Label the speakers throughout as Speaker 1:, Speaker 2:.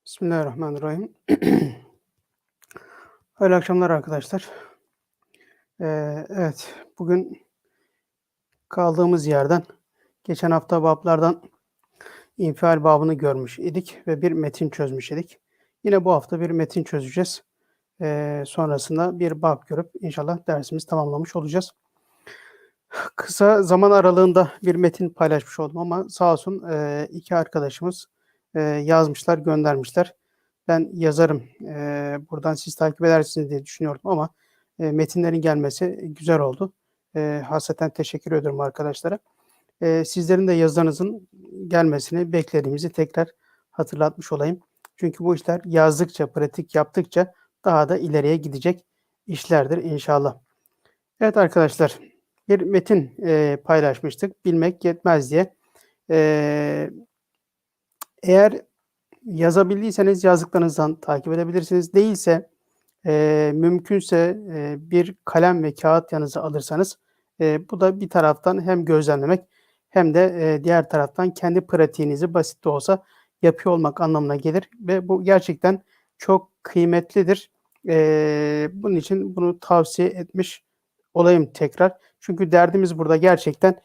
Speaker 1: Bismillahirrahmanirrahim. Hayırlı akşamlar arkadaşlar. Evet, bugün kaldığımız yerden geçen hafta bablardan infial babını görmüş idik ve bir metin çözmüş idik. Yine bu hafta bir metin çözeceğiz. Sonrasında bir bab görüp inşallah dersimizi tamamlamış olacağız. Kısa zaman aralığında bir metin paylaşmış oldum ama sağ olsun iki arkadaşımız yazmışlar, göndermişler. Ben yazarım, buradan siz takip edersiniz diye düşünüyordum ama metinlerin gelmesi güzel oldu. Hasreten teşekkür ediyorum arkadaşlara. Sizlerin de yazılarınızın gelmesini beklediğimizi tekrar hatırlatmış olayım. Çünkü bu işler yazdıkça, pratik yaptıkça daha da ileriye gidecek işlerdir inşallah. Evet arkadaşlar, bir metin paylaşmıştık. Bilmek yetmez diye. Eğer yazabildiyseniz yazdıklarınızdan takip edebilirsiniz. Değilse mümkünse bir kalem ve kağıt yanınıza alırsanız bu da bir taraftan hem gözlemlemek hem de diğer taraftan kendi pratiğinizi basit de olsa yapıyor olmak anlamına gelir ve bu gerçekten çok kıymetlidir. Bunun için bunu tavsiye etmiş olayım tekrar. Çünkü derdimiz burada gerçekten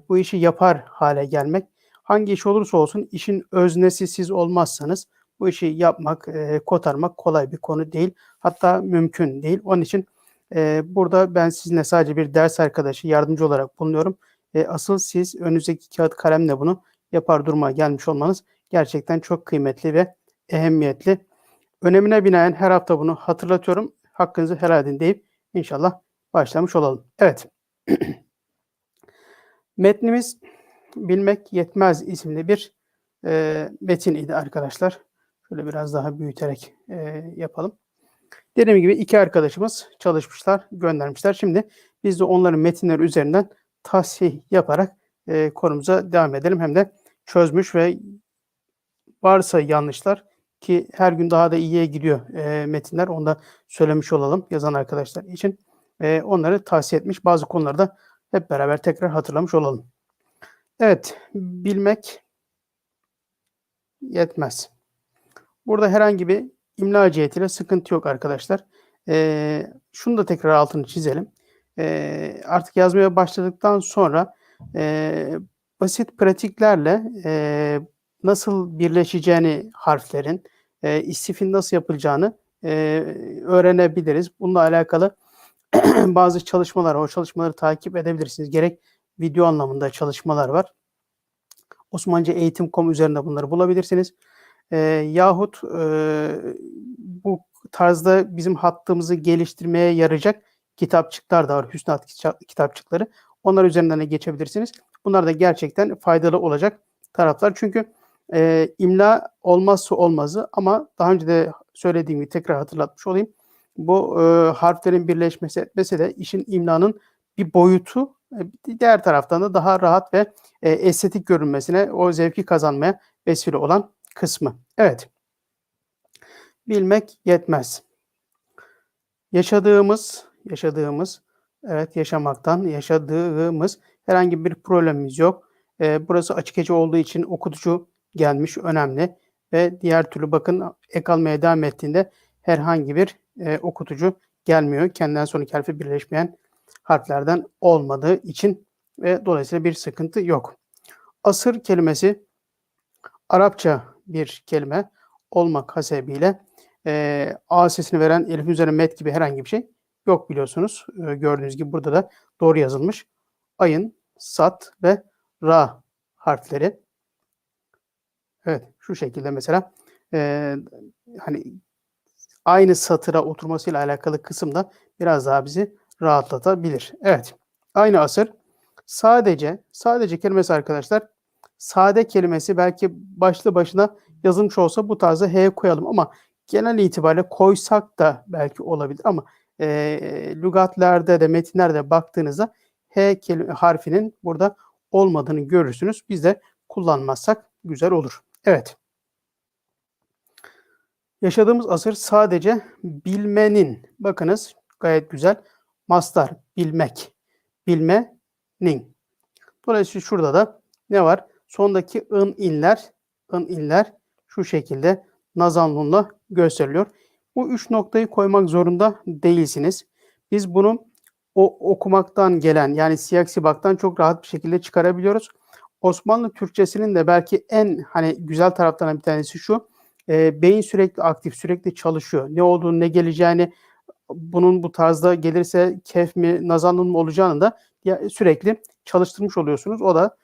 Speaker 1: bu işi yapar hale gelmek. Hangi iş olursa olsun işin öznesi siz olmazsanız bu işi yapmak, kotarmak kolay bir konu değil. Hatta mümkün değil. Onun için burada ben sizinle sadece bir ders arkadaşı, yardımcı olarak bulunuyorum. Asıl siz önünüzdeki kağıt kalemle bunu yapar duruma gelmiş olmanız gerçekten çok kıymetli ve ehemmiyetli. Önemine binaen her hafta bunu hatırlatıyorum. Hakkınızı helal edin deyip inşallah başlamış olalım. Evet. Metnimiz Bilmek Yetmez isimli bir metin idi arkadaşlar. Şöyle biraz daha büyüterek yapalım. Dediğim gibi iki arkadaşımız çalışmışlar, göndermişler. Şimdi biz de onların metinleri üzerinden tahsih yaparak konumuza devam edelim. Hem de çözmüş ve varsa yanlışlar ki her gün daha da iyiye gidiyor metinler. Onu da söylemiş olalım yazan arkadaşlar için. Onları tahsiye etmiş. Bazı konuları da hep beraber tekrar hatırlamış olalım. Evet, bilmek yetmez. Burada herhangi bir imla cihetiyle sıkıntı yok arkadaşlar. Şunu da tekrar altını çizelim. Artık yazmaya başladıktan sonra basit pratiklerle nasıl birleşeceğini harflerin, istifin nasıl yapılacağını öğrenebiliriz. Bununla alakalı bazı çalışmalar, o çalışmaları takip edebilirsiniz. Gerek video anlamında çalışmalar var. Osmanlıca.eğitim.com üzerinde bunları bulabilirsiniz. Yahut bu tarzda bizim hattımızı geliştirmeye yarayacak kitapçıklar da var. Hüsnü Hat kitapçıkları. Onlar üzerinden de geçebilirsiniz. Bunlar da gerçekten faydalı olacak taraflar. Çünkü imla olmazsa olmazı ama daha önce de söylediğim gibi tekrar hatırlatmış olayım. Bu harflerin birleşmesi etmesi de işin imlanın bir boyutu, diğer taraftan da daha rahat ve estetik görünmesine, o zevki kazanmaya vesile olan kısmı. Evet. Bilmek yetmez. Yaşadığımız, evet yaşadığımız herhangi bir problemimiz yok. Burası açık hece olduğu için okutucu gelmiş, önemli. Ve diğer türlü bakın ek almaya devam ettiğinde herhangi bir okutucu gelmiyor. Kendinden sonraki harfi birleşmeyen harflerden olmadığı için ve dolayısıyla bir sıkıntı yok. Asır kelimesi Arapça bir kelime olmak hasebiyle A sesini veren elif üzerine met gibi herhangi bir şey yok biliyorsunuz. Gördüğünüz gibi burada da doğru yazılmış. Ayın, sat ve ra harfleri. Evet, şu şekilde mesela hani aynı satıra oturmasıyla alakalı kısımda biraz daha bizi rahatlatabilir. Evet, aynı asır. Sadece kelimesi arkadaşlar. Sade kelimesi belki başlı başına yazılmış olsa bu tarzda H koyalım ama genel itibariyle koysak da belki olabilir ama lügatlerde de metinlerde baktığınızda H harfinin burada olmadığını görürsünüz. Biz de kullanmazsak güzel olur. Evet. Yaşadığımız asır sadece bilmenin, bakınız gayet güzel, mastar, bilmek, bilmenin. Dolayısıyla şurada da ne var? Sondaki ın inler şu şekilde nazanlunla gösteriliyor. Bu 3 noktayı koymak zorunda değilsiniz. Biz bunu okumaktan gelen yani siyak sibaktan çok rahat bir şekilde çıkarabiliyoruz. Osmanlı Türkçesinin de belki en güzel taraflarından bir tanesi şu. Beyin sürekli aktif, sürekli çalışıyor. Ne olduğunu, ne geleceğini, bunun bu tarzda gelirse kef mi, nazanlun mu olacağını da sürekli çalıştırmış oluyorsunuz. O da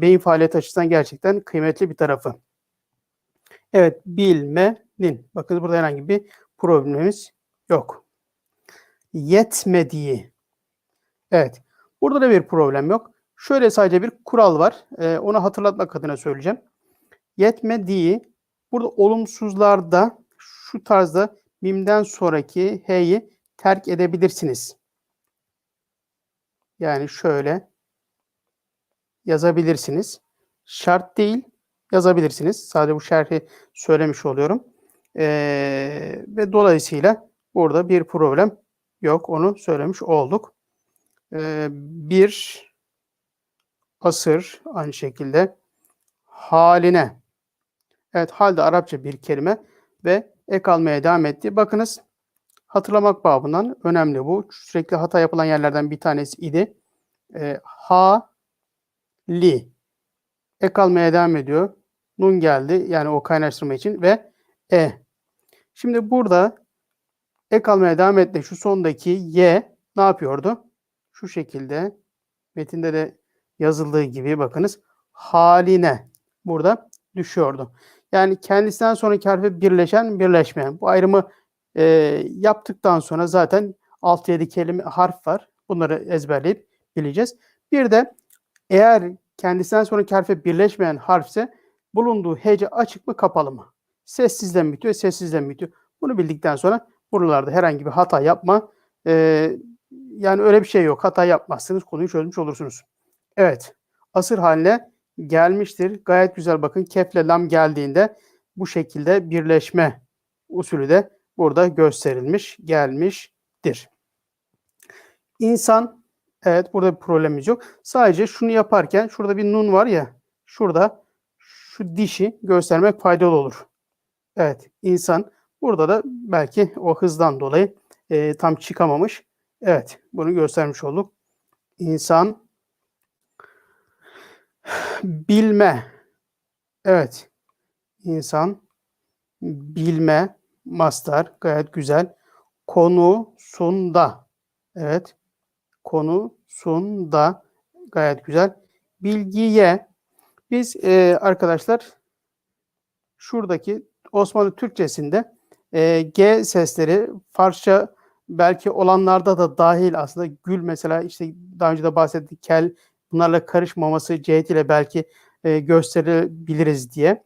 Speaker 1: beyin faaliyeti açısından gerçekten kıymetli bir tarafı. Evet, bilmenin. Bakın burada herhangi bir problemimiz yok. Yetmediği. Evet. Burada da bir problem yok. Şöyle sadece bir kural var. Onu hatırlatmak adına söyleyeceğim. Yetmediği, burada olumsuzlarda şu tarzda mimden sonraki h'yi terk edebilirsiniz. Yani şöyle yazabilirsiniz. Şart değil, yazabilirsiniz. Sadece bu şerhi söylemiş oluyorum. Ve dolayısıyla burada bir problem yok. Onu söylemiş olduk. Bir asır aynı şekilde haline. Evet, halde Arapça bir kelime ve ek almaya devam etti. Bakınız, hatırlamak babından önemli bu. Sürekli hata yapılan yerlerden bir tanesi idi. Ha, li. Ek almaya devam ediyor. Nun geldi. Yani o kaynaştırma için ve e. Şimdi burada ek almaya devam etti. Şu sondaki y ne yapıyordu? Şu şekilde metinde de yazıldığı gibi bakınız. Haline burada düşüyordu. Yani kendisinden sonraki harfe birleşen, birleşmeyen. Bu ayrımı yaptıktan sonra zaten 6-7 kelime harf var. Bunları ezberleyip bileceğiz. Bir de eğer kendisinden sonraki harfe birleşmeyen harfse bulunduğu hece açık mı kapalı mı? Sessizden bitiyor, sessizden bitiyor. Bunu bildikten sonra buralarda herhangi bir hata yapma. Yani öyle bir şey yok. Hata yapmazsınız. Konuyu çözmüş olursunuz. Evet. Asır haline gelmiştir. Gayet güzel bakın. Kefle lam geldiğinde bu şekilde birleşme usulü de burada gösterilmiş, gelmiştir. İnsan, evet, burada bir problemimiz yok. Sadece şunu yaparken şurada bir nun var ya, şurada şu dişi göstermek faydalı olur. Evet, insan. Burada da belki o hızdan dolayı tam çıkamamış. Evet, bunu göstermiş olduk. İnsan, bilme. Evet, insan, bilme, mastar, gayet güzel. Konusunda, evet, konusunda, gayet güzel. Bilgiye, biz arkadaşlar şuradaki Osmanlı Türkçesinde G sesleri Farsça belki olanlarda da dahil aslında gül mesela işte daha önce de bahsettik kel bunlarla karışmaması cihetiyle belki gösterebiliriz diye.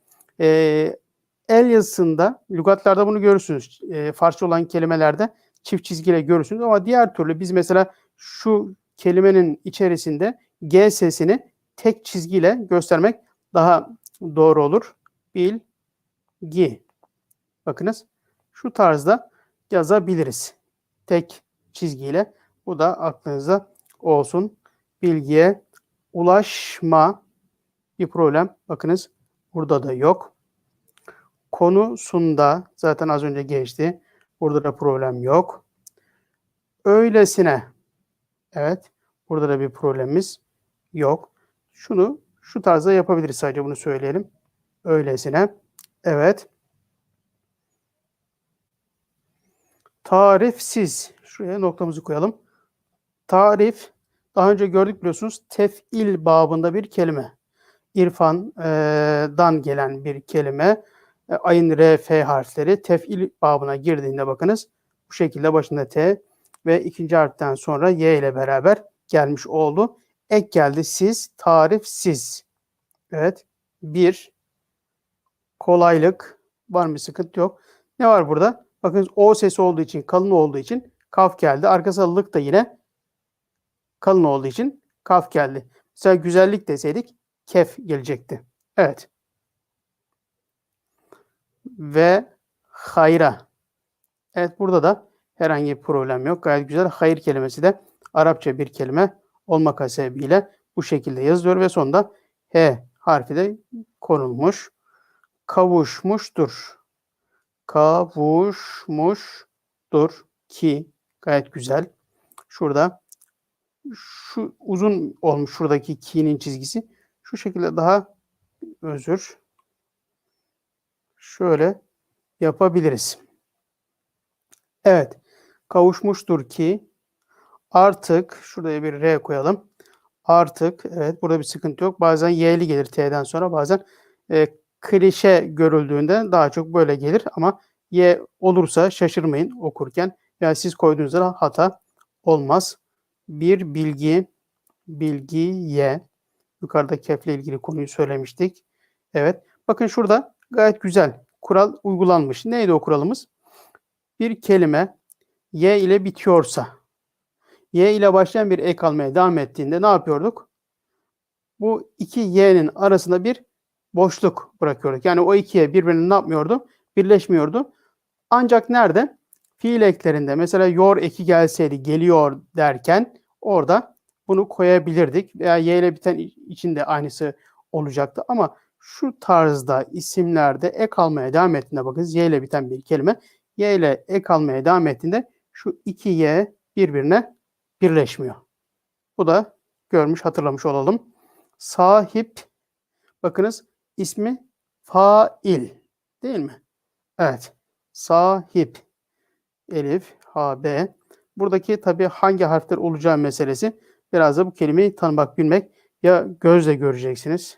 Speaker 1: El yazısında lügatlarda bunu görürsünüz. Farsça olan kelimelerde çift çizgiyle görürsünüz ama diğer türlü biz mesela şu kelimenin içerisinde G sesini tek çizgiyle göstermek daha doğru olur. Bilgi. Bakınız şu tarzda yazabiliriz. Tek çizgiyle. Bu da aklınızda olsun. Bilgiye ulaşma bir problem. Bakınız burada da yok. Konusunda zaten az önce geçti. Burada da problem yok. Öylesine. Evet. Burada da bir problemimiz yok. Şunu şu tarzda yapabiliriz. Sadece bunu söyleyelim. Öylesine. Evet. Tarifsiz. Şuraya noktamızı koyalım. Tarif. Daha önce gördük biliyorsunuz. Tef'il babında bir kelime. İrfan'dan gelen bir kelime. Ayın, R, F harfleri tef'il babına girdiğinde bakınız. Bu şekilde başında T ve ikinci harften sonra Y ile beraber gelmiş oldu. Ek geldi siz, tarifsiz. Evet. Bir kolaylık. Var mı, sıkıntı yok. Ne var burada? Bakın O sesi olduğu için, kalın olduğu için kaf geldi. Arkası lık da yine kalın olduğu için kaf geldi. Mesela güzellik deseydik kef gelecekti. Evet. Ve hayra. Evet, burada da herhangi bir problem yok. Gayet güzel. Hayır kelimesi de Arapça bir kelime olmak hasebiyle bu şekilde yazılıyor ve sonunda H harfi de konulmuş. Kavuşmuştur. Kavuşmuştur ki. Gayet güzel. Şurada şu uzun olmuş şuradaki ki'nin çizgisi. Şu şekilde daha şöyle yapabiliriz. Evet. Kavuşmuştur ki artık şuraya bir R koyalım. Artık evet burada bir sıkıntı yok. Bazen y'li gelir t'den sonra bazen klişe görüldüğünde daha çok böyle gelir ama y olursa şaşırmayın okurken. Yani siz koyduğunuzda hata olmaz. Bir bilgiye yukarıda kefle ilgili konuyu söylemiştik. Evet. Bakın şurada gayet güzel kural uygulanmış. Neydi o kuralımız? Bir kelime y ile bitiyorsa, y ile başlayan bir ek almaya devam ettiğinde ne yapıyorduk? Bu iki y'nin arasında bir boşluk bırakıyorduk. Yani o iki y birbirine ne yapmıyordu? Birleşmiyordu. Ancak nerede? Fiil eklerinde mesela yor eki gelseydi geliyor derken orada bunu koyabilirdik. Veya y ile biten için de aynısı olacaktı. Ama şu tarzda isimlerde ek almaya devam ettiğinde bakın y ile biten bir kelime y ile ek almaya devam ettiğinde şu iki y birbirine birleşmiyor. Bu da görmüş hatırlamış olalım. Sahip bakınız ismi fail değil mi? Evet. Sahip. Elif, H, B. Buradaki tabii hangi harfler olacağı meselesi. Biraz da bu kelimeyi tanımak, bilmek. Ya gözle göreceksiniz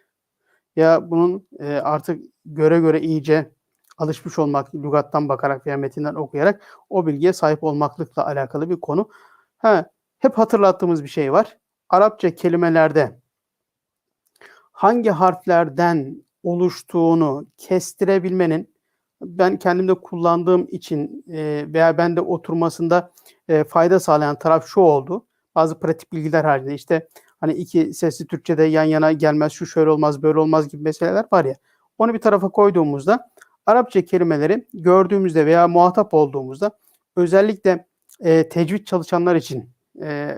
Speaker 1: ya bunun artık göre göre iyice alışmış olmak, lügattan bakarak veya metinden okuyarak o bilgiye sahip olmaklıkla alakalı bir konu. Hep hatırlattığımız bir şey var. Arapça kelimelerde hangi harflerden oluştuğunu kestirebilmenin ben kendimde kullandığım için veya bende oturmasında fayda sağlayan taraf şu oldu. Bazı pratik bilgiler haricinde işte hani iki sesli Türkçe'de yan yana gelmez, şu şöyle olmaz, böyle olmaz gibi meseleler var ya. Onu bir tarafa koyduğumuzda Arapça kelimeleri gördüğümüzde veya muhatap olduğumuzda özellikle tecvid çalışanlar için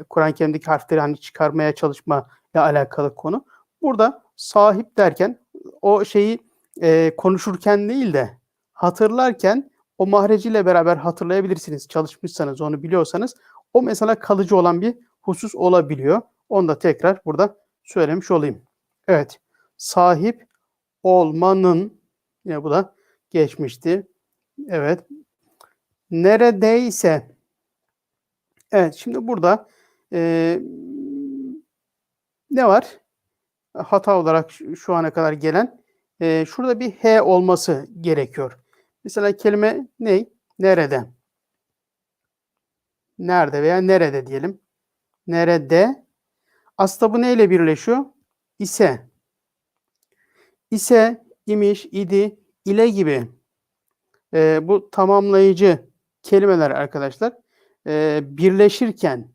Speaker 1: Kur'an-ı Kerim'deki harfleri hani çıkarmaya çalışma ile alakalı konu. Burada sahip derken o şeyi konuşurken değil de hatırlarken o mahreciyle beraber hatırlayabilirsiniz. Çalışmışsanız, onu biliyorsanız o mesela kalıcı olan bir husus olabiliyor. Onu da tekrar burada söylemiş olayım. Evet. Sahip olmanın yine bu da geçmişti. Evet. Neredeyse. Evet. Şimdi burada ne var? Hata olarak şu ana kadar gelen şurada bir H olması gerekiyor. Mesela kelime ne? Nerede? Nerede veya nerede diyelim. Nerede? Aslında bu neyle birleşiyor? İse. İse, imiş, idi, ile gibi bu tamamlayıcı kelimeler arkadaşlar birleşirken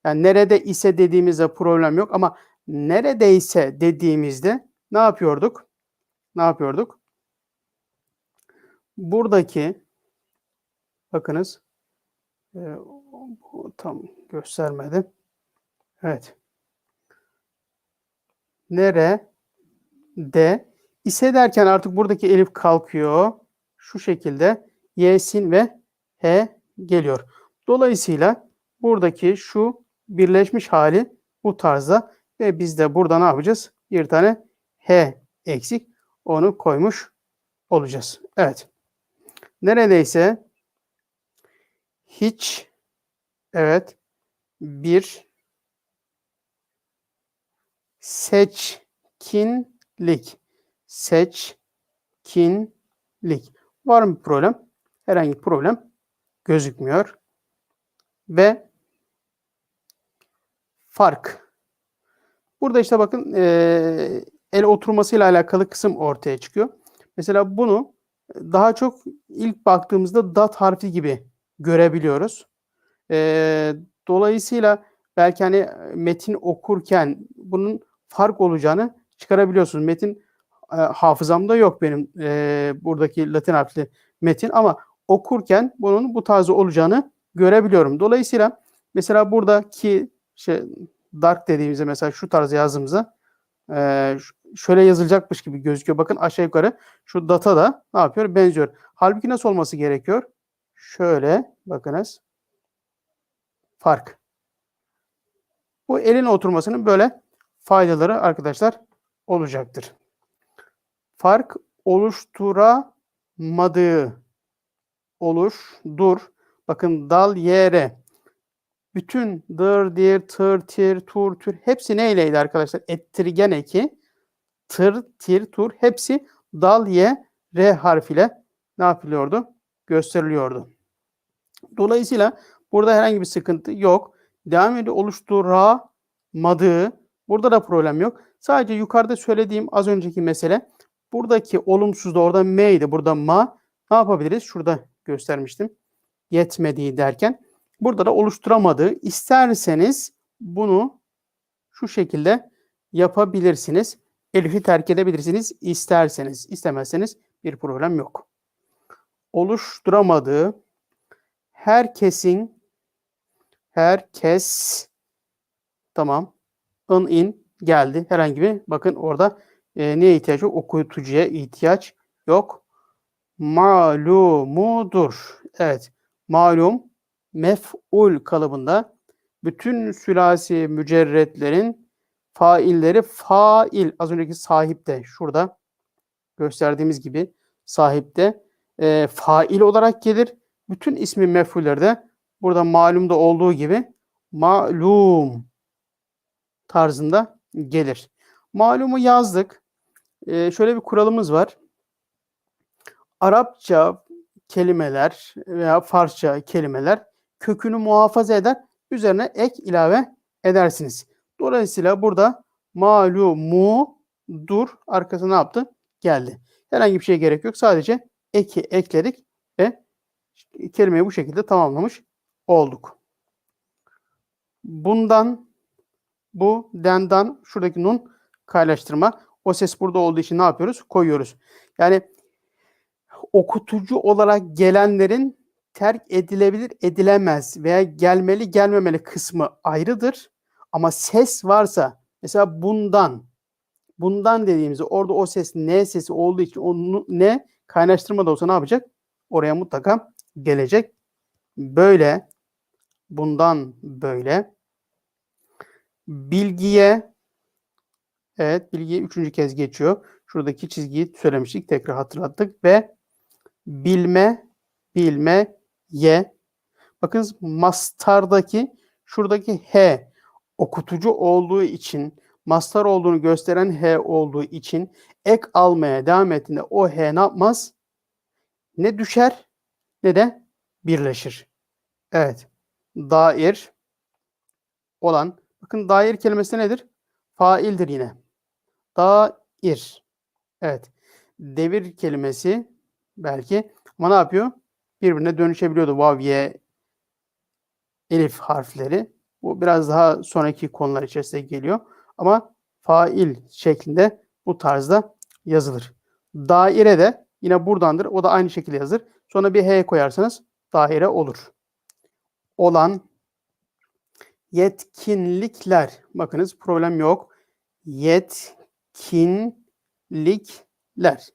Speaker 1: yani nerede ise dediğimizde problem yok ama neredeyse dediğimizde ne yapıyorduk? Ne yapıyorduk? Buradaki bakınız tam göstermedi. Evet. Nerede ise derken artık buradaki elif kalkıyor. Şu şekilde y'sin ve h geliyor. Dolayısıyla buradaki şu birleşmiş hali bu tarzda ve biz de burada ne yapacağız? Bir tane h eksik. Onu koymuş olacağız. Evet. Neredeyse hiç evet bir seçkinlik. Seçkinlik. Var mı bir problem? Herhangi bir problem gözükmüyor. Ve fark. Burada işte bakın el oturmasıyla alakalı kısım ortaya çıkıyor. Mesela bunu daha çok ilk baktığımızda dat harfi gibi görebiliyoruz. Dolayısıyla belki hani metin okurken bunun fark olacağını çıkarabiliyorsunuz. Metin hafızamda yok benim buradaki Latin harfli metin ama okurken bunun bu tarzı olacağını görebiliyorum. Dolayısıyla mesela buradaki dark dediğimizde mesela şu tarz yazdığımızda şöyle yazılacakmış gibi gözüküyor. Bakın aşağı yukarı şu data da ne yapıyor? Benziyor. Halbuki nasıl olması gerekiyor? Şöyle bakınız. Fark. Bu elin oturmasının böyle faydaları arkadaşlar olacaktır. Fark oluşturamadığı oluştur. Bakın dal yere. Bütün dır, dir, tır, tir, tur, tür hepsi neyleydi arkadaşlar? Ettirgen eki, tır, tir, tur hepsi dal, ye, re harfiyle ne yapılıyordu? Gösteriliyordu. Dolayısıyla burada herhangi bir sıkıntı yok. Devam ediyor oluşturamadığı. Burada da problem yok. Sadece yukarıda söylediğim az önceki mesele buradaki olumsuz da orada m'ydi. Burada ma. Ne yapabiliriz? Şurada göstermiştim. Yetmediği derken. Burada da oluşturamadığı. İsterseniz bunu şu şekilde yapabilirsiniz. Elif'i terk edebilirsiniz isterseniz. İstemezseniz bir problem yok. Oluşturamadığı herkes tamam. In geldi. Herhangi bir bakın orada neye ihtiyaç yok? Okuyucuya ihtiyaç yok. Malumudur. Evet. Malum mef'ul kalıbında bütün sülasi mücerretlerin failleri fail. Az önceki sahipte şurada gösterdiğimiz gibi sahipte fail olarak gelir. Bütün ismi mef'ulleri de burada malumda olduğu gibi malum tarzında gelir. Malumu yazdık. Şöyle bir kuralımız var. Arapça kelimeler veya Farsça kelimeler kökünü muhafaza eder. Üzerine ek ilave edersiniz. Dolayısıyla burada malumudur. Arkasına ne yaptı? Geldi. Herhangi bir şeye gerek yok. Sadece eki ekledik ve kelimeyi bu şekilde tamamlamış olduk. Bundan, bu, dendan, şuradaki nun kaynaştırma. O ses burada olduğu için ne yapıyoruz? Koyuyoruz. Yani okutucu olarak gelenlerin terk edilebilir, edilemez veya gelmeli, gelmemeli kısmı ayrıdır. Ama ses varsa, mesela bundan dediğimizde orada o ses ne sesi olduğu için o ne kaynaştırma da olsa ne yapacak? Oraya mutlaka gelecek. Böyle, bundan böyle. Bilgiye, evet bilgiye 3. kez geçiyor. Şuradaki çizgiyi söylemiştik. Tekrar hatırlattık ve bilme, ye. Bakınız mastardaki şuradaki h okutucu olduğu için, mastar olduğunu gösteren h olduğu için ek almaya devam ettiğinde o h ne yapmaz? Ne düşer ne de birleşir. Evet. Dair olan. Bakın dair kelimesi nedir? Faildir yine. Dair. Evet. Devir kelimesi belki ama ne yapıyor? Birbirine dönüşebiliyordu vav, ye, elif harfleri. Bu biraz daha sonraki konular içerisinde geliyor. Ama fail şeklinde bu tarzda yazılır. Daire de yine buradandır. O da aynı şekilde yazılır. Sonra bir h koyarsanız daire olur. Olan yetkinlikler. Bakınız problem yok. Yetkinlikler.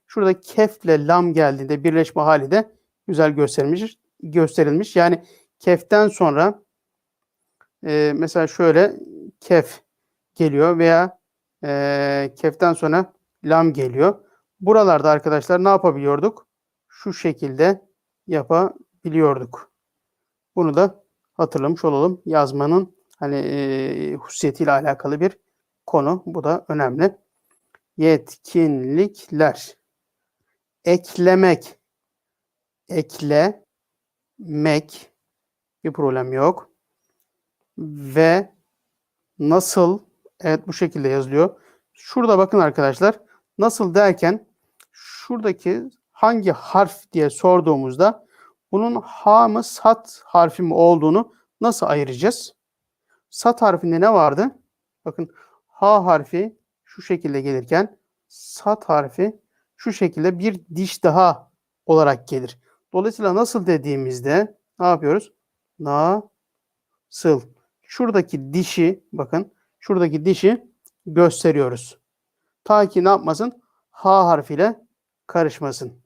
Speaker 1: Şurada kefle lam geldiğinde birleşme hali de güzel gösterilmiş. Yani keften sonra mesela şöyle kef geliyor veya keften sonra lam geliyor. Buralarda arkadaşlar ne yapabiliyorduk? Şu şekilde yapabiliyorduk. Bunu da hatırlamış olalım. Yazmanın hani hususiyetiyle alakalı bir konu. Bu da önemli. Yetkinlikler. Eklemek. Eklemek. Bir problem yok. Ve nasıl? Evet bu şekilde yazılıyor. Şurada bakın arkadaşlar. Nasıl derken şuradaki hangi harf diye sorduğumuzda bunun ha mı sat harfi mi olduğunu nasıl ayıracağız? Sat harfinde ne vardı? Bakın ha harfi şu şekilde gelirken sat harfi şu şekilde bir diş daha olarak gelir. Dolayısıyla nasıl dediğimizde ne yapıyoruz? Nasıl. Şuradaki dişi bakın şuradaki dişi gösteriyoruz. Ta ki ne yapmasın? H harfiyle karışmasın.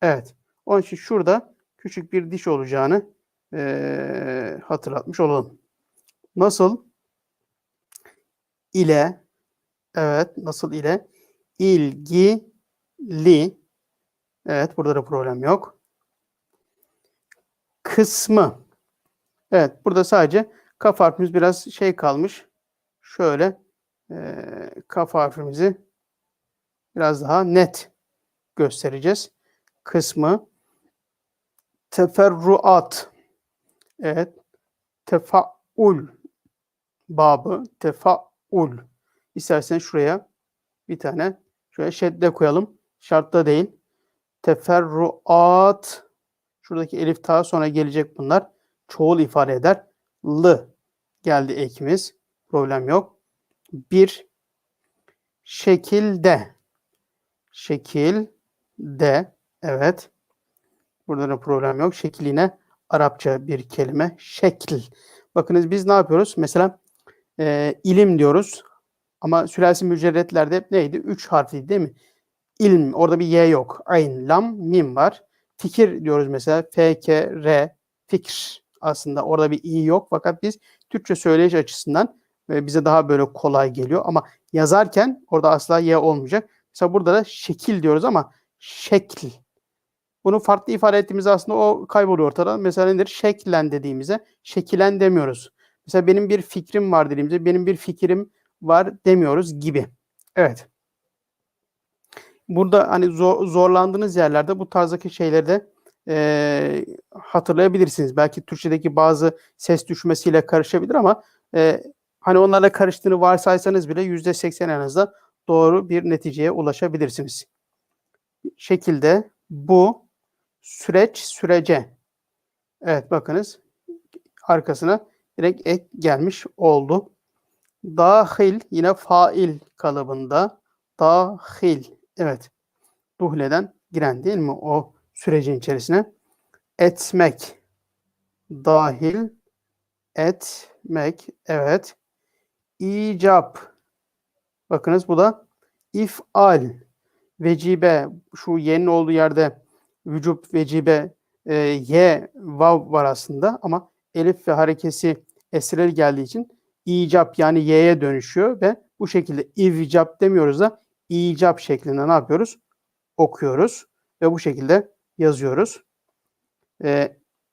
Speaker 1: Evet. Onun için şurada küçük bir diş olacağını hatırlatmış olalım. Nasıl ile, evet, nasıl ile ilgili, evet, burada da problem yok. Kısmı, evet, burada sadece kaf harfimiz biraz şey kalmış. Şöyle kaf harfimizi biraz daha net göstereceğiz. Kısmı, teferruat, evet, tefaul babı, tefaul. İstersen şuraya bir tane şöyle şedde koyalım. Şartta değil. Teferruat. Şuradaki elif ta sonra gelecek bunlar. Çoğul ifade eder. L geldi ekimiz. Problem yok. Bir şekilde. Şekilde. Evet. Burada da problem yok. Şekil yine Arapça bir kelime. Şekil. Bakınız biz ne yapıyoruz? Mesela ilim diyoruz. Ama sülasi mücerretlerde hep neydi? 3 harfli değil mi? İlm. Orada bir Y yok. Ayn, lam, mim var. Fikir diyoruz mesela. F, K, R. Fikir. Aslında orada bir İ yok. Fakat biz Türkçe söyleyiş açısından bize daha böyle kolay geliyor. Ama yazarken orada asla Y olmayacak. Mesela burada da şekil diyoruz ama şekil. Bunu farklı ifade ettiğimizde aslında o kayboluyor ortadan. Mesela nedir? Şeklen dediğimizde şekilen demiyoruz. Mesela benim bir fikrim var dediğimizde benim bir fikrim var demiyoruz gibi. Evet. Burada hani zorlandığınız yerlerde bu tarzdaki şeyleri de hatırlayabilirsiniz. Belki Türkçedeki bazı ses düşmesiyle karışabilir ama hani onlarla karıştığını varsaysanız bile %80 en azından doğru bir neticeye ulaşabilirsiniz. Şekilde bu süreç sürece. Evet, bakınız arkasına direkt ek gelmiş oldu. Dahil yine fail kalıbında. Dahil. Evet. Duhleden giren değil mi? O sürecin içerisine. Etmek. Dahil etmek. Evet. İcap. Bakınız bu da if'al. Vecibe. Şu ye'nin olduğu yerde vücub, vecibe, ye, vav var aslında ama elif ve harekesi esreli geldiği için icap yani y'ye dönüşüyor ve bu şekilde ivcap demiyoruz da icap şeklinde ne yapıyoruz? Okuyoruz ve bu şekilde yazıyoruz.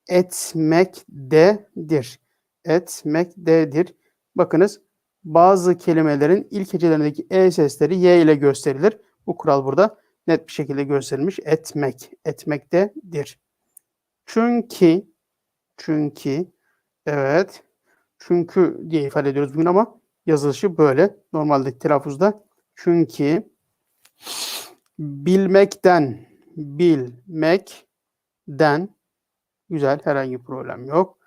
Speaker 1: Etmektedir. Etmektedir. Bakınız bazı kelimelerin ilk hecelerindeki e sesleri y ile gösterilir. Bu kural burada net bir şekilde gösterilmiş. Etmek. Etmektedir. Çünkü evet. Çünkü diye ifade ediyoruz bugün ama yazılışı böyle. Normalde telaffuzda çünkü bilmekten güzel, herhangi bir problem yok.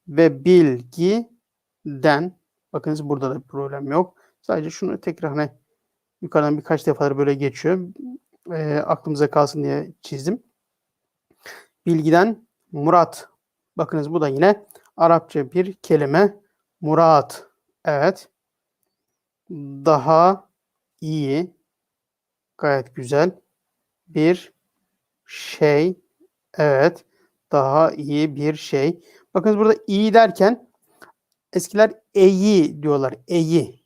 Speaker 1: Ve bilgiden bakınız burada da bir problem yok. Sadece şunu tekrar hani yukarıdan birkaç defa böyle geçiyor. Aklımıza kalsın diye çizdim. Bilgiden murat. Bakınız bu da yine Arapça bir kelime. Murat. Evet. Daha iyi. Gayet güzel. Bir şey. Evet. Daha iyi bir şey. Bakınız burada iyi derken eskiler eyi diyorlar. Eyi.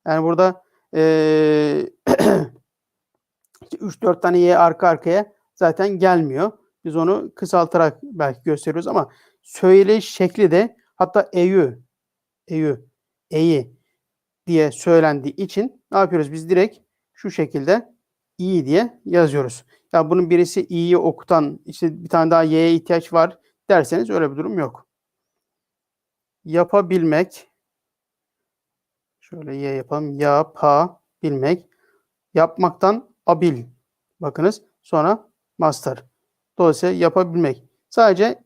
Speaker 1: Yani burada 3-4 tane y arka arkaya zaten gelmiyor. Biz onu kısaltarak belki gösteriyoruz ama söyleyiş şekli de hatta eyi diye söylendiği için ne yapıyoruz? Biz direkt şu şekilde iyi diye yazıyoruz. Ya bunun birisi i'yi okutan işte bir tane daha y'ye ihtiyaç var derseniz öyle bir durum yok. Yapabilmek. Şöyle y yapalım. Yapabilmek. Yapmaktan abil. Bakınız. Sonra master. Dolayısıyla yapabilmek. Sadece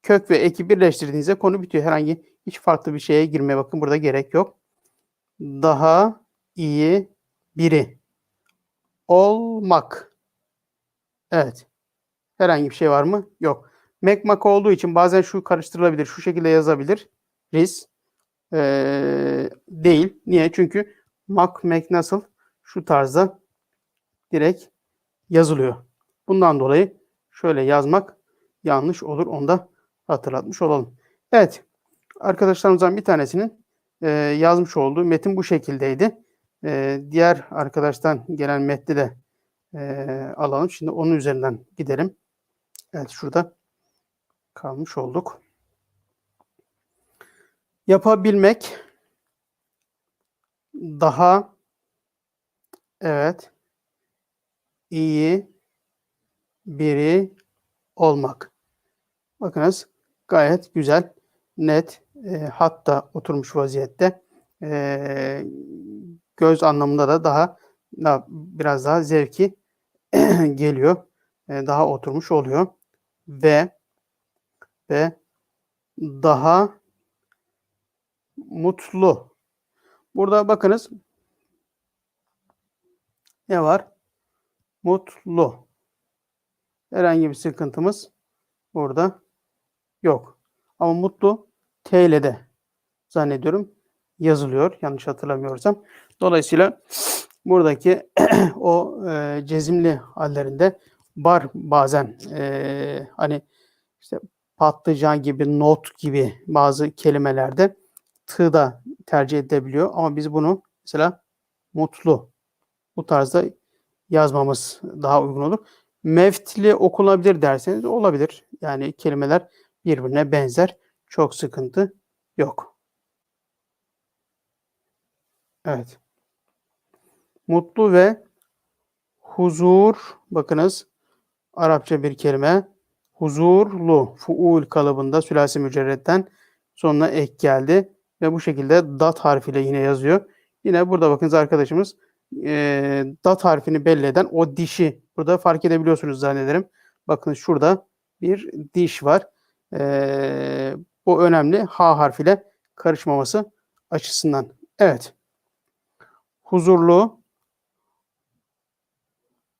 Speaker 1: kök ve eki birleştirdiğinizde konu bitiyor. Herhangi hiç farklı bir şeye girmeye bakın burada gerek yok. Daha iyi biri olmak. Evet. Herhangi bir şey var mı? Yok. Mekmak olduğu için bazen şu karıştırılabilir. Şu şekilde yazabilir. Riz. Değil. Niye? Çünkü mek nasıl? Şu tarzda direkt yazılıyor. Bundan dolayı şöyle yazmak yanlış olur. Onu da hatırlatmış olalım. Evet. Arkadaşlarımızdan bir tanesinin yazmış olduğu metin bu şekildeydi. Diğer arkadaştan gelen metni de alalım. Şimdi onun üzerinden gidelim. Evet, şurada kalmış olduk. Yapabilmek, daha, evet, iyi biri olmak. Bakınız gayet güzel, net, hatta oturmuş vaziyette. Göz anlamında da biraz daha zevki geliyor. Daha oturmuş oluyor. Ve daha mutlu. Burada bakınız ne var? Mutlu. Herhangi bir sıkıntımız burada yok. Ama mutlu TL'de zannediyorum yazılıyor. Yanlış hatırlamıyorsam. Dolayısıyla buradaki o cezimli hallerinde var bazen hani işte patlıcan gibi, not gibi bazı kelimelerde tı da tercih edebiliyor. Ama biz bunu mesela mutlu bu tarzda yazmamız daha uygun olur. Mevtli okunabilir derseniz olabilir. Yani kelimeler birbirine benzer. Çok sıkıntı yok. Evet. Mutlu ve huzur. Bakınız Arapça bir kelime. Huzurlu. Fuul kalıbında sülasi mücerretten sonuna ek geldi. Ve bu şekilde dat harfiyle yine yazıyor. Yine burada bakınız arkadaşımız dat harfini belli eden o dişi burada fark edebiliyorsunuz zannederim. Bakın şurada bir diş var. Bu önemli. H harfiyle karışmaması açısından. Evet. Huzurlu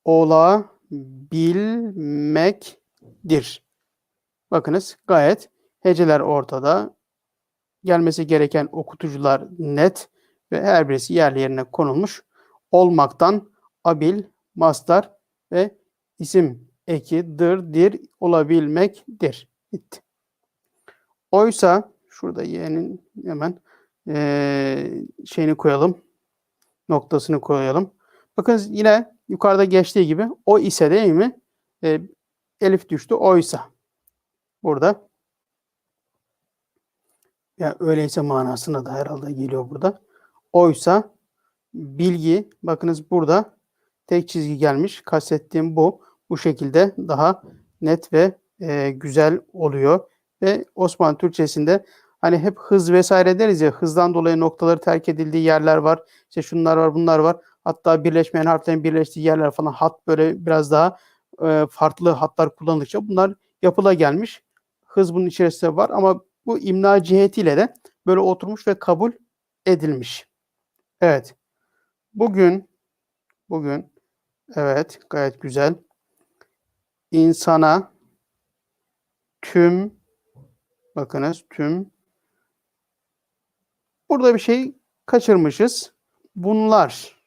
Speaker 1: olabilmektir. Bakınız gayet heceler ortada. Gelmesi gereken okutucular net ve her birisi yerli yerine konulmuş. Olmaktan abil, mastar ve isim eki dir olabilmektir. Bitti. Oysa şurada y'nin hemen şeyini koyalım. Noktasını koyalım. Bakın yine yukarıda geçtiği gibi o ise değil mi? Elif düştü. Oysa. Burada ya öyleyse manasına da herhalde geliyor burada. Oysa bilgi, bakınız burada tek çizgi gelmiş. Kastettiğim bu. Bu şekilde daha net ve güzel oluyor. Ve Osmanlı Türkçesinde hani hep hız vesaire deriz ya, hızdan dolayı noktaları terk edildiği yerler var. İşte şunlar var, bunlar var. Hatta birleşmeyen harflerin birleştiği yerler falan, hat böyle biraz daha farklı hatlar kullanıldıkça bunlar yapıla gelmiş. Hız bunun içerisinde var ama bu imla cihetiyle de böyle oturmuş ve kabul edilmiş. Evet. Bugün evet gayet güzel. İnsana tüm, bakınız tüm, burada bir şey kaçırmışız. Bunlar.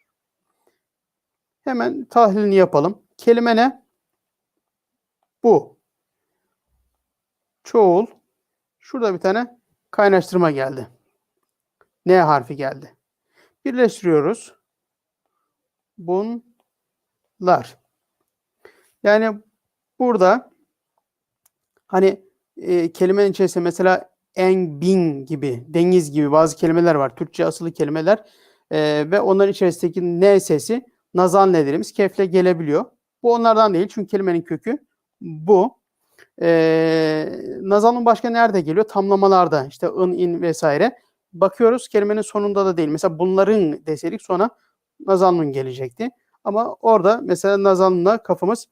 Speaker 1: Hemen tahlilini yapalım. Kelime ne? Bu. Çoğul. Şurada bir tane kaynaştırma geldi. N harfi geldi. Birleştiriyoruz. Bunlar. Yani burada hani kelimenin içerisinde mesela en, bin gibi, deniz gibi bazı kelimeler var. Türkçe asıllı kelimeler ve onların içerisindeki n sesi nazal dediğimiz kefle gelebiliyor. Bu onlardan değil çünkü kelimenin kökü bu. Nazalın başka nerede geliyor? Tamlamalarda, işte ın, in vesaire. Bakıyoruz kelimenin sonunda da değil. Mesela bunların deseydik sonra nazalın gelecekti. Ama orada mesela nazalınla kafamız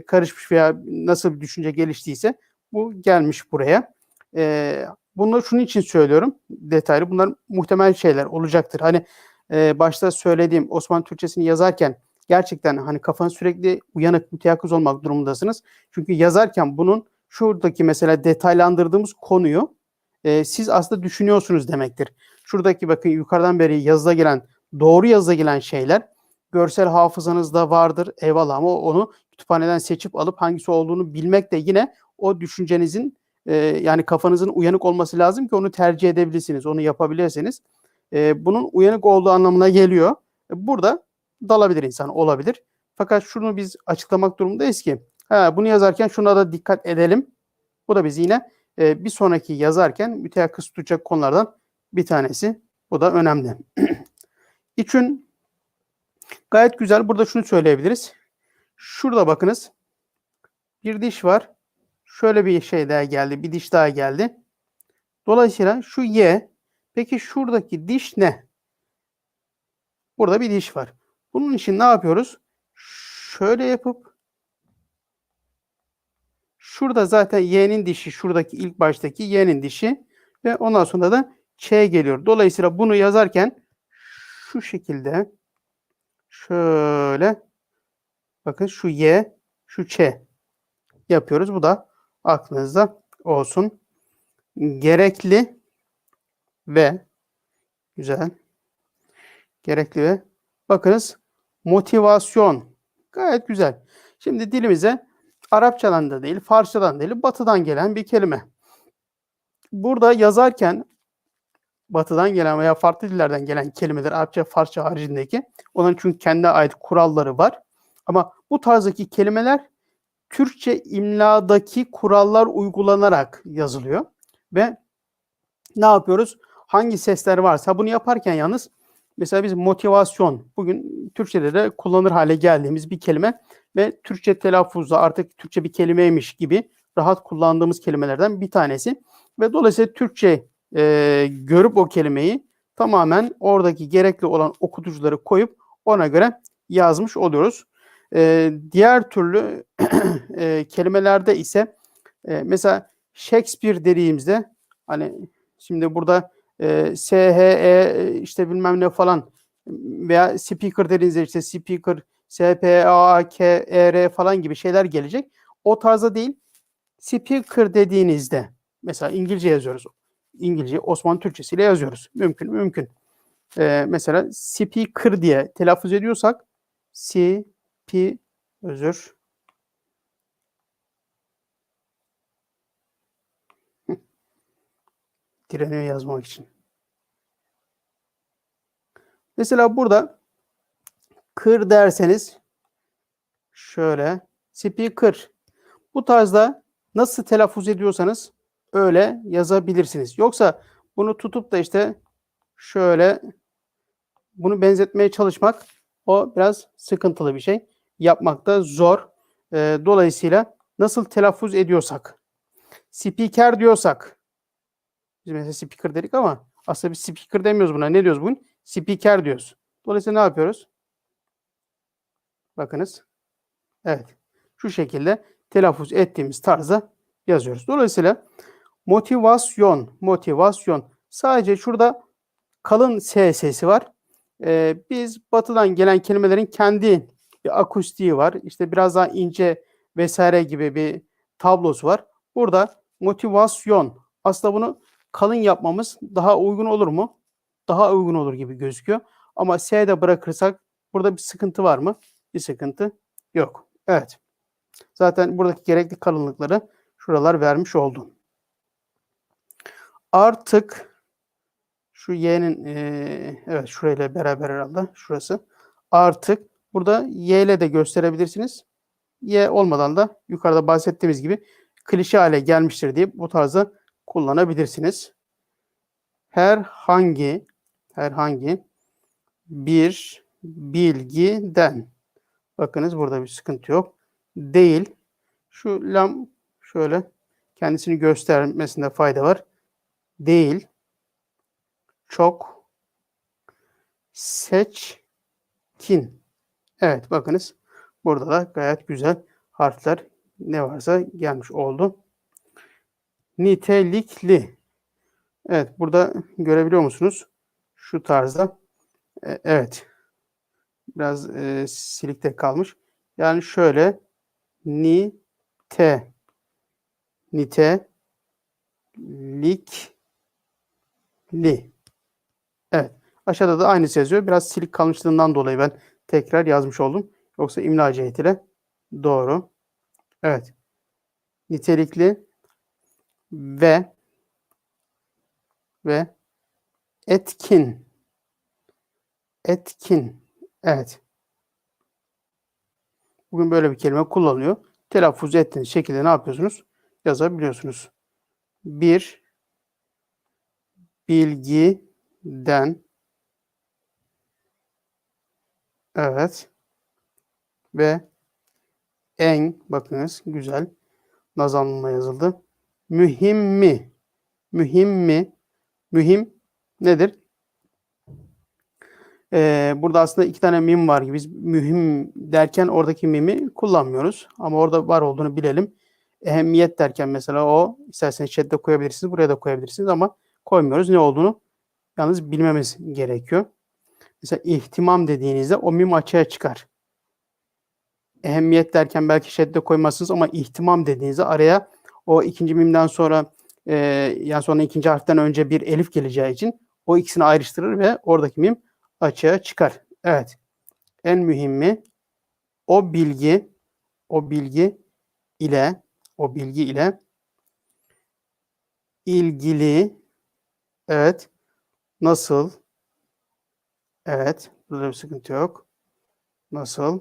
Speaker 1: karışmış veya nasıl bir düşünce geliştiyse bu gelmiş buraya. Bunu şunun için söylüyorum detaylı. Bunlar muhtemel şeyler olacaktır. Hani başta söylediğim Osmanlı Türkçesini yazarken gerçekten hani kafanız sürekli uyanık, müteyakkız olmak durumundasınız. Çünkü yazarken bunun şuradaki mesela detaylandırdığımız konuyu siz aslında düşünüyorsunuz demektir. Şuradaki bakın yukarıdan beri yazıda gelen, doğru yazıda gelen şeyler görsel hafızanızda vardır. Eyvallah ama onu kütüphaneden seçip alıp hangisi olduğunu bilmek de yine o düşüncenizin yani kafanızın uyanık olması lazım ki onu tercih edebilirsiniz. Onu yapabilirsiniz. Bunun uyanık olduğu anlamına geliyor. Burada dalabilir insan, olabilir. Fakat şunu biz açıklamak durumundayız ki bunu yazarken şuna da dikkat edelim. Bu da bizi yine bir sonraki yazarken müteyakkız tutacak konulardan bir tanesi. Bu da önemli. İçün gayet güzel. Burada şunu söyleyebiliriz. Şurada bakınız. Bir diş var. Şöyle bir şey daha geldi. Bir diş daha geldi. Dolayısıyla şu Y. Peki şuradaki diş ne? Burada bir diş var. Bunun için ne yapıyoruz? Şöyle yapıp şurada zaten Y'nin dişi, şuradaki ilk baştaki Y'nin dişi ve ondan sonra da Ç geliyor. Dolayısıyla bunu yazarken şu şekilde şöyle bakın şu Y, şu Ç yapıyoruz. Bu da aklınızda olsun. Gerekli ve güzel. Gerekli ve bakınız motivasyon. Gayet güzel. Şimdi dilimize Arapçadan da değil, Farsçadan değil, Batı'dan gelen bir kelime. Burada yazarken Batı'dan gelen veya farklı dillerden gelen kelimeler Arapça, Farsça haricindeki onların çünkü kendine ait kuralları var. Ama bu tarzdaki kelimeler Türkçe imladaki kurallar uygulanarak yazılıyor. Ve ne yapıyoruz? Hangi sesler varsa bunu yaparken yalnız mesela biz motivasyon bugün Türkçe'de de kullanır hale geldiğimiz bir kelime ve Türkçe telaffuzda artık Türkçe bir kelimeymiş gibi rahat kullandığımız kelimelerden bir tanesi. Ve dolayısıyla Türkçe görüp o kelimeyi tamamen oradaki gerekli olan okutucuları koyup ona göre yazmış oluyoruz. Diğer türlü kelimelerde ise mesela Shakespeare dediğimizde hani şimdi burada SHE işte bilmem ne falan veya speaker dediğinizde işte speaker, SPAKER falan gibi şeyler gelecek. O tarzda değil. Speaker dediğinizde mesela İngilizce yazıyoruz. İngilizce Osmanlı Türkçesiyle yazıyoruz. Mümkün, mümkün. Mesela speaker diye telaffuz ediyorsak özür direniyor yazmak için. Mesela burada kır derseniz şöyle speaker. Bu tarzda nasıl telaffuz ediyorsanız öyle yazabilirsiniz. Yoksa bunu tutup da işte şöyle bunu benzetmeye çalışmak o biraz sıkıntılı bir şey. Yapmakta zor. Dolayısıyla nasıl telaffuz ediyorsak, speaker diyorsak, biz mesela speaker dedik ama aslında biz speaker demiyoruz buna. Ne diyoruz bugün? Speaker diyoruz. Dolayısıyla ne yapıyoruz? Bakınız. Evet. Şu şekilde telaffuz ettiğimiz tarzda yazıyoruz. Dolayısıyla motivasyon. Sadece şurada kalın S sesi var. Biz batıdan gelen kelimelerin kendi bir akustiği var. İşte biraz daha ince vesaire gibi bir tablosu var. Burada motivasyon. Aslında bunu kalın yapmamız daha uygun olur mu? Daha uygun olur gibi gözüküyor. Ama S'de bırakırsak burada bir sıkıntı var mı? Bir sıkıntı yok. Evet. Zaten buradaki gerekli kalınlıkları şuralar vermiş oldum. Artık şu y'nin evet şurayla beraber herhalde şurası. Artık burada y ile de gösterebilirsiniz. Y olmadan da yukarıda bahsettiğimiz gibi klişe hale gelmiştir diye bu tarzda kullanabilirsiniz. Herhangi bir bilgiden. Bakınız burada bir sıkıntı yok. Değil. Şu lam şöyle kendisini göstermesinde fayda var. Değil. Çok. Seçkin. Evet bakınız. Burada da gayet güzel harfler ne varsa gelmiş oldu. Nitelikli. Evet burada görebiliyor musunuz? Şu tarzda. Evet. Biraz silikte kalmış. Yani şöyle nite nitelikli. Evet. Aşağıda da aynısı yazıyor. Biraz silik kalmışlığından dolayı ben tekrar yazmış oldum. Yoksa imla cihetiyle doğru. Evet. Nitelikli ve etkin. Etkin. Evet. Bugün böyle bir kelime kullanılıyor. Telaffuz ettiğiniz şekilde ne yapıyorsunuz? Yazabiliyorsunuz. Bir bilgiden, evet, ve bakınız güzel nazanla yazıldı. Mühim mi? Mühim mi? Mühim nedir? Burada aslında iki tane mim var gibi. Biz mühim derken oradaki mimi kullanmıyoruz. Ama orada var olduğunu bilelim. Ehemmiyet derken mesela o isterseniz chat'te koyabilirsiniz. Buraya da koyabilirsiniz ama koymuyoruz. Ne olduğunu yalnız bilmemiz gerekiyor. Mesela ihtimam dediğinizde o mim açığa çıkar. Ehemmiyet derken belki chat'te koymazsınız ama ihtimam dediğinizde araya o ikinci mimden sonra yani sonra ikinci harften önce bir elif geleceği için o ikisini ayrıştırır ve oradaki mim açığa çıkar. Evet. En mühimi o bilgi ile ilgili, evet, nasıl, evet, burada bir sıkıntı yok. Nasıl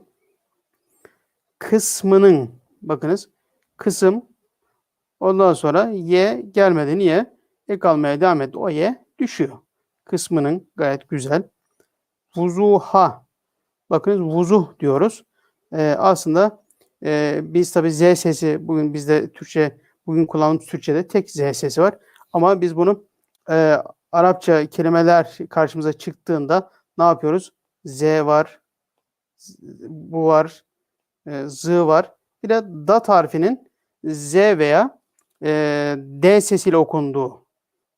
Speaker 1: kısmının, bakınız, kısım, ondan sonra y gelmedi. Niye? Almaya devam etti. O y düşüyor. Kısmının, gayet güzel. Vuzuha. Bakınız vuzuh diyoruz. Aslında biz tabii z sesi bugün bizde bugün kullandığımız Türkçe'de tek z sesi var. Ama biz bunu Arapça kelimeler karşımıza çıktığında ne yapıyoruz? Z var, bu var, z var. Bir de dat harfinin z veya d sesiyle okunduğu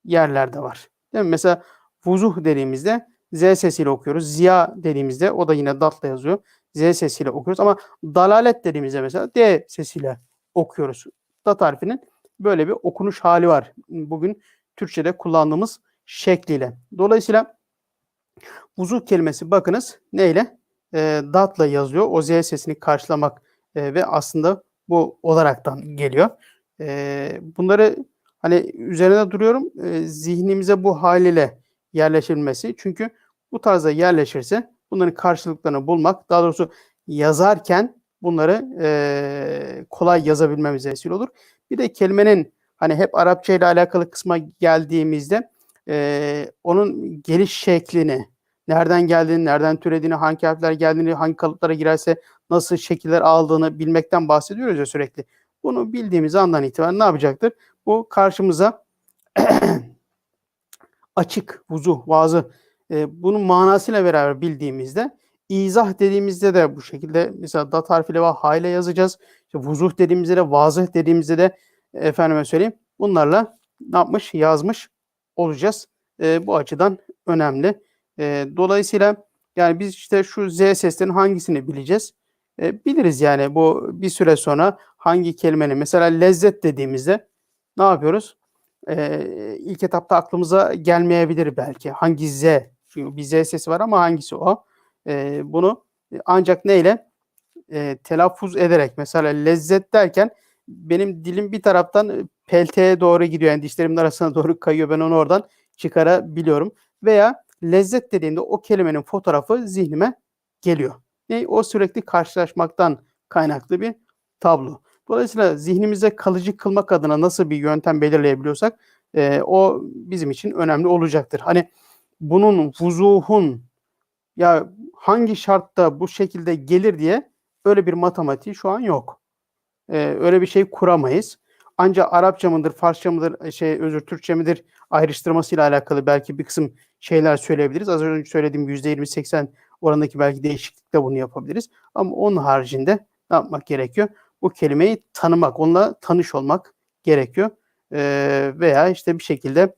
Speaker 1: yerlerde var. Değil mi? Mesela vuzuh dediğimizde z sesiyle okuyoruz. Ziya dediğimizde o da yine datla yazıyor. Z sesiyle okuyoruz ama dalalet dediğimizde mesela D sesiyle okuyoruz. Dat harfinin böyle bir okunuş hali var. Bugün Türkçe'de kullandığımız şekliyle. Dolayısıyla vuzuh kelimesi bakınız neyle? Datla yazıyor. O Z sesini karşılamak ve aslında bu olaraktan geliyor. Bunları hani üzerine duruyorum. Zihnimize bu haliyle yerleştirilmesi. Çünkü bu tarzda yerleşirse bunların karşılıklarını bulmak, daha doğrusu yazarken bunları kolay yazabilmemize vesile olur. Bir de kelimenin hani hep Arapça ile alakalı kısma geldiğimizde onun geliş şeklini, nereden geldiğini, nereden türediğini, hangi harfler geldiğini, hangi kalıplara girerse nasıl şekiller aldığını bilmekten bahsediyoruz ya sürekli. Bunu bildiğimiz andan itibaren ne yapacaktır? Bu karşımıza açık, vuzuh, vazı bunun manasıyla beraber bildiğimizde izah dediğimizde de bu şekilde mesela dat harfiyle ve ha ile yazacağız. İşte vuzuh dediğimizde de vazıh dediğimizde de efendime söyleyeyim bunlarla ne yapmış? Yazmış olacağız. Bu açıdan önemli. Dolayısıyla yani biz işte şu Z seslerinin hangisini bileceğiz? Biliriz yani bu bir süre sonra hangi kelimenin mesela lezzet dediğimizde ne yapıyoruz? İlk etapta aklımıza gelmeyebilir belki. Hangi Z? Çünkü bir Z sesi var ama hangisi o? Bunu ancak neyle? Telaffuz ederek. Mesela lezzet derken benim dilim bir taraftan pelteye doğru gidiyor. Yani dişlerimin arasına doğru kayıyor. Ben onu oradan çıkarabiliyorum. Veya lezzet dediğimde o kelimenin fotoğrafı zihnime geliyor. O sürekli karşılaşmaktan kaynaklı bir tablo. Dolayısıyla zihnimize kalıcı kılmak adına nasıl bir yöntem belirleyebiliyorsak o bizim için önemli olacaktır. Hani bunun vuzuhun ya hangi şartta bu şekilde gelir diye öyle bir matematiği şu an yok. Öyle bir şey kuramayız. Ancak Arapça mıdır, Farsça mıdır, Türkçe midir ayrıştırmasıyla alakalı belki bir kısım şeyler söyleyebiliriz. Az önce söylediğim %20-80 oranındaki belki değişiklikle bunu yapabiliriz. Ama onun haricinde ne yapmak gerekiyor? Bu kelimeyi tanımak, onunla tanış olmak gerekiyor. Veya işte bir şekilde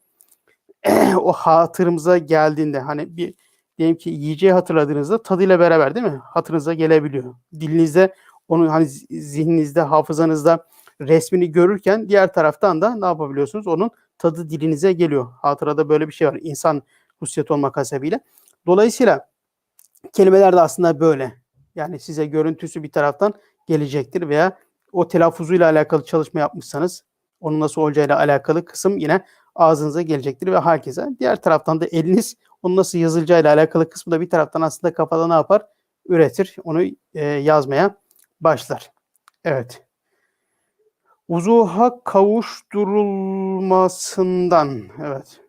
Speaker 1: o hatırımıza geldiğinde hani bir diyelim ki yiyeceği hatırladığınızda tadıyla beraber değil mi? Hatırınıza gelebiliyor. Dilinizde onun hani zihninizde, hafızanızda resmini görürken diğer taraftan da ne yapabiliyorsunuz? Onun tadı dilinize geliyor. Hatırada böyle bir şey var. İnsan hususiyeti olmak hasebiyle. Dolayısıyla Kelimeler de aslında böyle. Yani size görüntüsü bir taraftan gelecektir veya o telaffuzuyla alakalı çalışma yapmışsanız onun nasıl olacağıyla alakalı kısım yine ağzınıza gelecektir ve herkese. Diğer taraftan da eliniz onun nasıl yazılacağıyla alakalı kısmı da bir taraftan aslında kafada ne yapar? Üretir. Onu yazmaya başlar. Evet. Vuzuha kavuşturulmasından. Evet.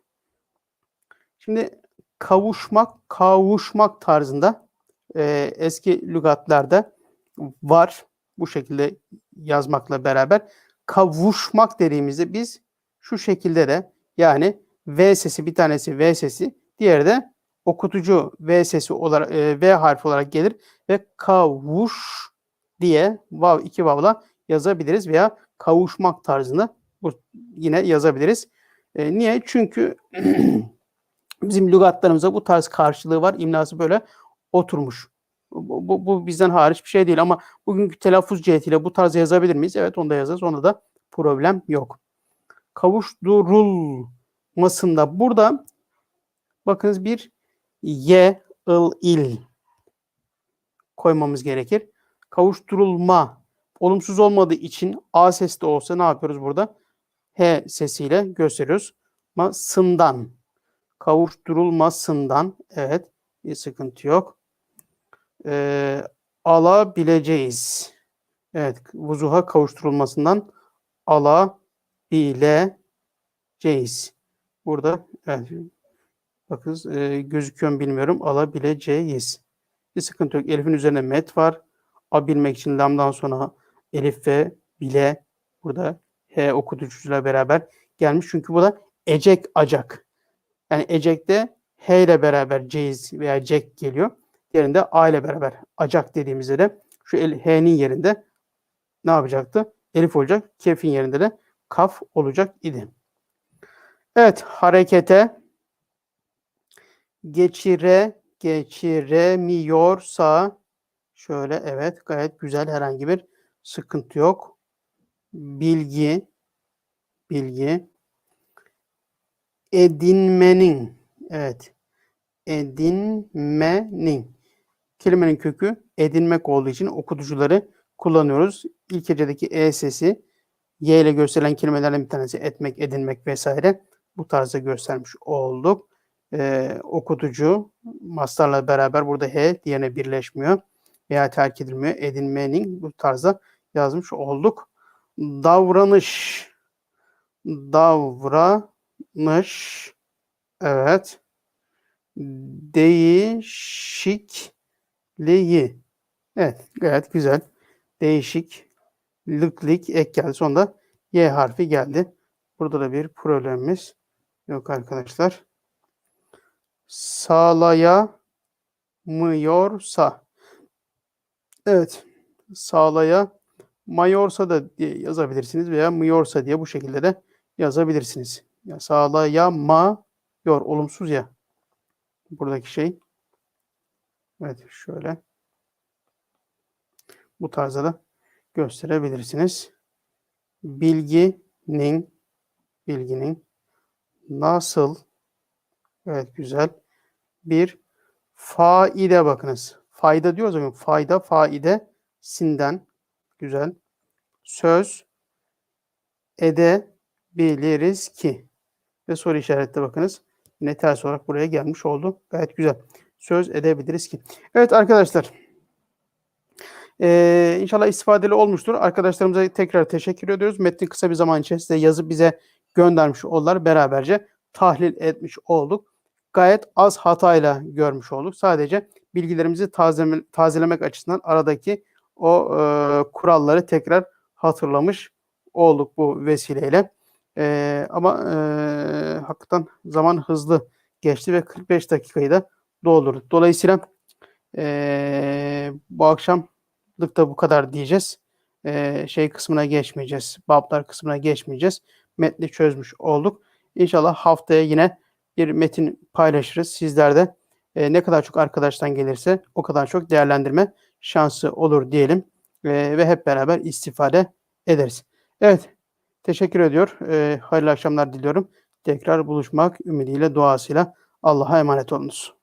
Speaker 1: Şimdi kavuşmak tarzında eski lügatlarda var. Bu şekilde yazmakla beraber kavuşmak dediğimizde biz şu şekilde de yani V sesi bir tanesi V sesi, diğeri de okutucu V sesi olarak V harfi olarak gelir ve kavuş diye vav iki vavla yazabiliriz veya kavuşmak tarzında bu yine yazabiliriz. Niye? Çünkü bizim lügatlarımızda bu tarz karşılığı var. İmlası böyle oturmuş. Bu bizden hariç bir şey değil ama bugünkü telaffuz cihetiyle bu tarz yazabilir miyiz? Evet, onu da yazarız. Onda da problem yok. Kavuşturulmasında burada bakınız bir il koymamız gerekir. Kavuşturulma olumsuz olmadığı için A sesi de olsa ne yapıyoruz burada? H sesiyle gösteriyoruz. Ama sından kavuşturulmasından evet bir sıkıntı yok. Alabileceğiz. Evet, vuzuha kavuşturulmasından alabileceğiz. Burada evet, bakınız gözüküyor mu bilmiyorum. Alabileceğiz. Bir sıkıntı yok. Elif'in üzerine met var. A bilmek için lamdan sonra elif ve bile burada H okutucuyla beraber gelmiş. Çünkü bu da ecek acak. Yani ecekte H ile beraber ceyiz veya cek geliyor. Diğerinde A ile beraber acak dediğimizde de şu H'nin yerinde ne yapacaktı? Elif olacak. Kef'in yerinde de kaf olacak idi. Evet, harekete geçiremiyorsa şöyle evet gayet güzel, herhangi bir sıkıntı yok. Bilgi edinmenin evet edinmenin kelimenin kökü edinmek olduğu için okutucuları kullanıyoruz. İlk hecedeki E sesi Y ile gösterilen kelimelerden bir tanesi etmek, edinmek vesaire. Bu tarzda göstermiş olduk. Okutucu mastarla beraber burada H diğerine birleşmiyor veya terk edilmiyor. Edinmenin bu tarzda yazmış olduk. Davranış evet. Değişikliği. Evet, gayet güzel. Değişik, lıklik ek geldi. Sonunda Y harfi geldi. Burada da bir problemimiz yok arkadaşlar. Sağlayamıyorsa. Evet, sağlayamıyorsa da diye yazabilirsiniz veya mıyorsa diye bu şekilde de yazabilirsiniz. Ya sağlayamıyor, olumsuz ya. Buradaki şey. Evet, şöyle. Bu tarzda da gösterebilirsiniz. Bilginin nasıl evet güzel bir faide bakınız. Fayda diyoruz ama fayda faide sinden güzel. Söz edebiliriz ki ve soru işaretli bakınız. Yine ters olarak buraya gelmiş oldu. Gayet güzel. Söz edebiliriz ki. Evet arkadaşlar. İnşallah istifadeli olmuştur. Arkadaşlarımıza tekrar teşekkür ediyoruz. Metni kısa bir zaman içerisinde yazıp bize göndermiş oldular. Beraberce tahlil etmiş olduk. Gayet az hatayla görmüş olduk. Sadece bilgilerimizi tazelemek açısından aradaki o kuralları tekrar hatırlamış olduk bu vesileyle. Ama hakikaten zaman hızlı geçti ve 45 dakikayı da doldurduk. Dolayısıyla bu akşam da bu kadar diyeceğiz. Şey kısmına geçmeyeceğiz. Bablar kısmına geçmeyeceğiz. Metni çözmüş olduk. İnşallah haftaya yine bir metin paylaşırız. Sizler de ne kadar çok arkadaştan gelirse o kadar çok değerlendirme şansı olur diyelim. Ve hep beraber istifade ederiz. Evet. Teşekkür ediyor. Hayırlı akşamlar diliyorum. Tekrar buluşmak ümidiyle, duasıyla Allah'a emanet olunuz.